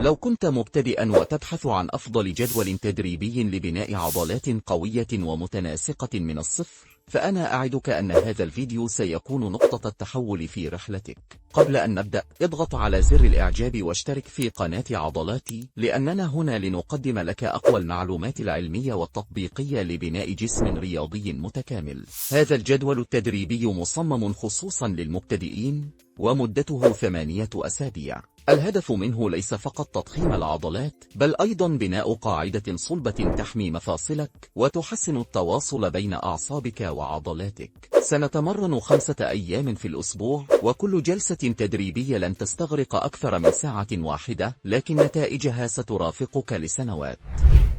لو كنت مبتدئا وتبحث عن أفضل جدول تدريبي لبناء عضلات قوية ومتناسقة من الصفر، فأنا أعدك أن هذا الفيديو سيكون نقطة التحول في رحلتك. قبل أن نبدأ، اضغط على زر الإعجاب واشترك في قناة عضلاتي، لأننا هنا لنقدم لك أقوى المعلومات العلمية والتطبيقية لبناء جسم رياضي متكامل. هذا الجدول التدريبي مصمم خصوصا للمبتدئين، ومدته 8 أسابيع. الهدف منه ليس فقط تضخيم العضلات، بل أيضا بناء قاعدة صلبة تحمي مفاصلك وتحسن التواصل بين أعصابك وعضلاتك. سنتمرن 5 أيام في الأسبوع، وكل جلسة تدريبية لن تستغرق أكثر من ساعة واحدة، لكن نتائجها سترافقك لسنوات.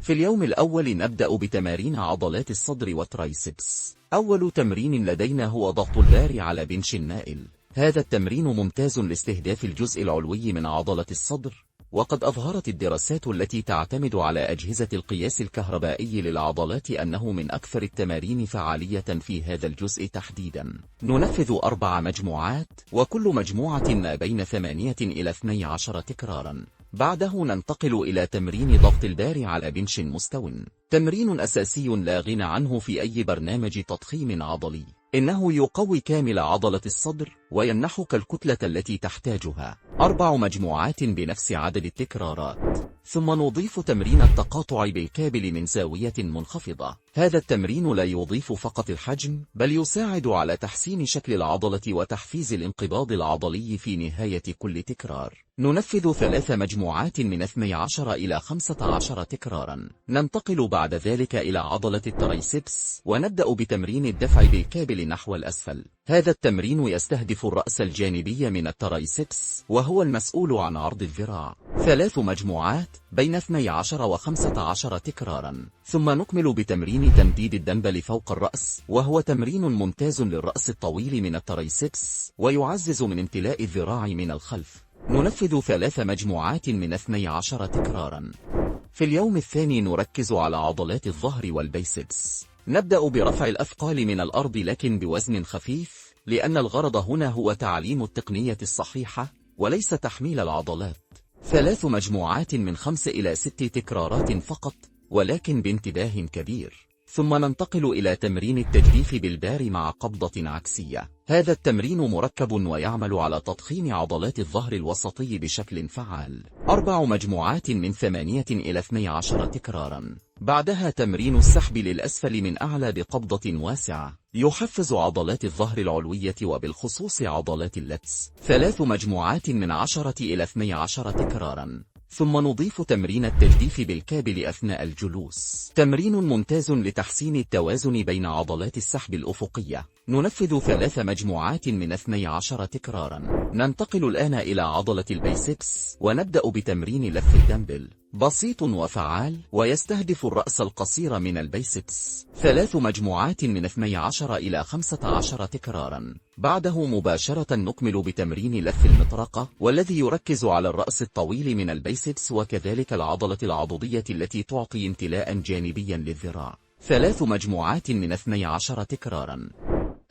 في اليوم الأول نبدأ بتمارين عضلات الصدر والترايسبس. أول تمرين لدينا هو ضغط البار على بنش النائل. هذا التمرين ممتاز لاستهداف الجزء العلوي من عضلة الصدر، وقد أظهرت الدراسات التي تعتمد على أجهزة القياس الكهربائي للعضلات أنه من أكثر التمارين فعالية في هذا الجزء تحديدا. ننفذ 4 مجموعات، وكل مجموعة ما بين 8 إلى 12 تكرارا. بعده ننتقل إلى تمرين ضغط البار على بنش مستو. تمرين أساسي لا غنى عنه في أي برنامج تضخيم عضلي. إنه يقوي كامل عضلة الصدر ويمنحك الكتلة التي تحتاجها. 4 مجموعات بنفس عدد التكرارات. ثم نضيف تمرين التقاطع بالكابل من زاوية منخفضة. هذا التمرين لا يضيف فقط الحجم، بل يساعد على تحسين شكل العضلة وتحفيز الانقباض العضلي في نهاية كل تكرار. ننفذ 3 مجموعات من 12 إلى 15 تكرارا. ننتقل بعد ذلك إلى عضلة الترايسبس، ونبدأ بتمرين الدفع بالكابل نحو الأسفل. هذا التمرين يستهدف الرأس الجانبي من الترايسبس، وهو المسؤول عن عرض الذراع. 3 مجموعات بين 12 و 15 تكرارا. ثم نكمل بتمرين تمديد الدمبل فوق الرأس، وهو تمرين ممتاز للرأس الطويل من الترايسبس، ويعزز من امتلاء الذراع من الخلف. ننفذ 3 مجموعات من 12 تكرارا. في اليوم الثاني نركز على عضلات الظهر والبيسبس. نبدأ برفع الأثقال من الأرض لكن بوزن خفيف، لأن الغرض هنا هو تعليم التقنية الصحيحة وليس تحميل العضلات. 3 مجموعات من 5 إلى 6 تكرارات فقط، ولكن بانتباه كبير. ثم ننتقل إلى تمرين التجديف بالبار مع قبضة عكسية. هذا التمرين مركب ويعمل على تضخيم عضلات الظهر الوسطي بشكل فعال. 4 مجموعات من 8 إلى 12 تكرارا. بعدها تمرين السحب للأسفل من أعلى بقبضة واسعة، يحفز عضلات الظهر العلوية وبالخصوص عضلات اللتس. 3 مجموعات من 10 إلى 12 تكرارا. ثم نضيف تمرين التجديف بالكابل أثناء الجلوس. تمرين ممتاز لتحسين التوازن بين عضلات السحب الأفقية. ننفذ 3 مجموعات من 12 تكرارا. ننتقل الآن إلى عضلة البيسبس، ونبدأ بتمرين لف الدمبل. بسيط وفعال، ويستهدف الرأس القصير من البيسبس. 3 مجموعات من 12 إلى 15 تكرارا. بعده مباشرة نكمل بتمرين لف المطرقة، والذي يركز على الرأس الطويل من البيسبس وكذلك العضلة العضدية التي تعطي امتلاء جانبيا للذراع. 3 مجموعات من 12 تكرارا.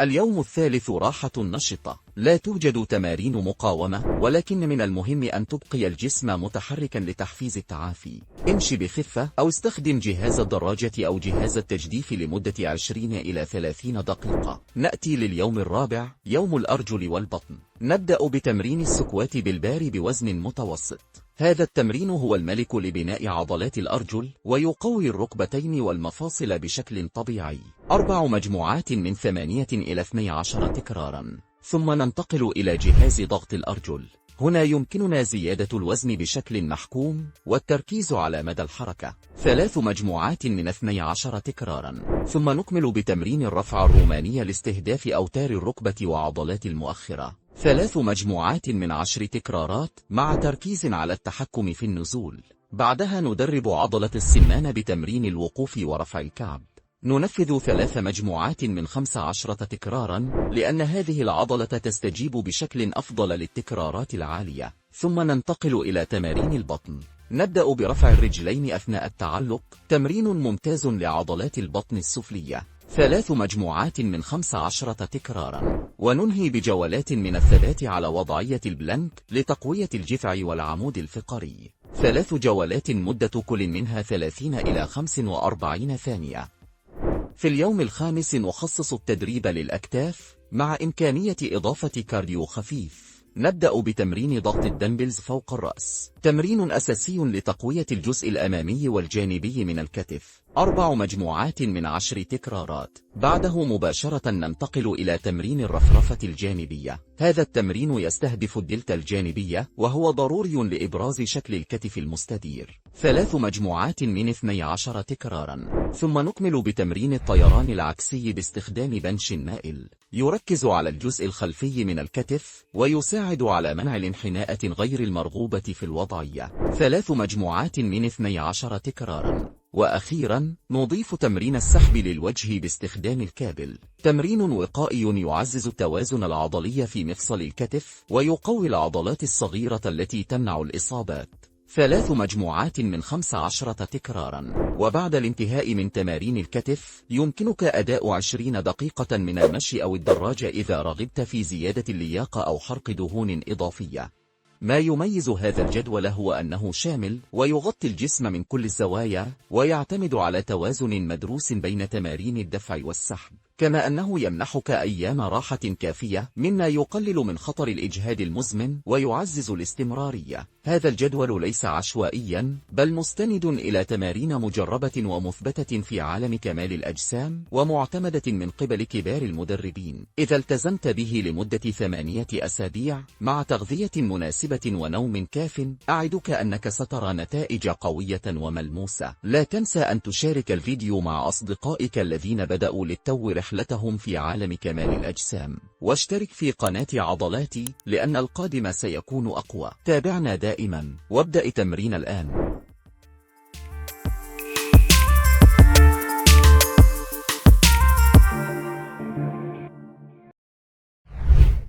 اليوم الثالث راحة نشطة. لا توجد تمارين مقاومة، ولكن من المهم أن تبقي الجسم متحركا لتحفيز التعافي. امشي بخفة أو استخدم جهاز الدراجة أو جهاز التجديف لمدة 20 إلى 30 دقيقة. نأتي لليوم الرابع، يوم الأرجل والبطن. نبدأ بتمرين السكوات بالبار بوزن متوسط. هذا التمرين هو الملك لبناء عضلات الأرجل، ويقوي الركبتين والمفاصل بشكل طبيعي. 4 مجموعات من 8 إلى 12 تكرارا. ثم ننتقل إلى جهاز ضغط الأرجل. هنا يمكننا زيادة الوزن بشكل محكوم والتركيز على مدى الحركة. 3 مجموعات من 12 تكرارا. ثم نكمل بتمرين الرفع الروماني لاستهداف أوتار الركبة وعضلات المؤخرة. 3 مجموعات من 10 تكرارات، مع تركيز على التحكم في النزول. بعدها ندرب عضلة السمانة بتمرين الوقوف ورفع الكعب. ننفذ 3 مجموعات من 15 تكرارا، لأن هذه العضلة تستجيب بشكل أفضل للتكرارات العالية. ثم ننتقل إلى تمارين البطن. نبدأ برفع الرجلين أثناء التعلق، تمرين ممتاز لعضلات البطن السفلية. 3 مجموعات من 15 تكرارا، وننهي بجولات من الثبات على وضعية البلانك لتقوية الجذع والعمود الفقري. 3 جولات مدة كل منها 30 إلى 45 ثانية. في اليوم الخامس نخصص التدريب للأكتاف مع إمكانية إضافة كارديو خفيف. نبدأ بتمرين ضغط الدمبلز فوق الرأس، تمرين أساسي لتقوية الجزء الأمامي والجانبي من الكتف. 4 مجموعات من 10 تكرارات. بعده مباشرة ننتقل إلى تمرين الرفرفة الجانبية. هذا التمرين يستهدف الدلتا الجانبية وهو ضروري لإبراز شكل الكتف المستدير. 3 مجموعات من 12 تكرارا. ثم نكمل بتمرين الطيران العكسي باستخدام بنش مائل، يركز على الجزء الخلفي من الكتف ويساعد على منع الانحناءة غير المرغوبة في الوضعية. 3 مجموعات من 12 تكرارا. وأخيرا نضيف تمرين السحب للوجه باستخدام الكابل، تمرين وقائي يعزز التوازن العضلي في مفصل الكتف ويقوي العضلات الصغيرة التي تمنع الإصابات. 3 مجموعات من 15 تكرارا. وبعد الانتهاء من تمارين الكتف يمكنك أداء 20 دقيقة من المشي أو الدراجة إذا رغبت في زيادة اللياقة أو حرق دهون إضافية. ما يميز هذا الجدول هو أنه شامل ويغطي الجسم من كل الزوايا ويعتمد على توازن مدروس بين تمارين الدفع والسحب، كما أنه يمنحك أيام راحة كافية مما يقلل من خطر الإجهاد المزمن ويعزز الاستمرارية. هذا الجدول ليس عشوائيا بل مستند إلى تمارين مجربة ومثبتة في عالم كمال الأجسام ومعتمدة من قبل كبار المدربين. إذا التزمت به لمدة 8 أسابيع مع تغذية مناسبة ونوم كاف، أعدك أنك سترى نتائج قوية وملموسة. لا تنسى أن تشارك الفيديو مع أصدقائك الذين بدأوا للتو رحلتهم في عالم كمال الأجسام، واشترك في قناة عضلاتي لأن القادم سيكون أقوى. تابعنا دائما وابدأ تمرين الآن.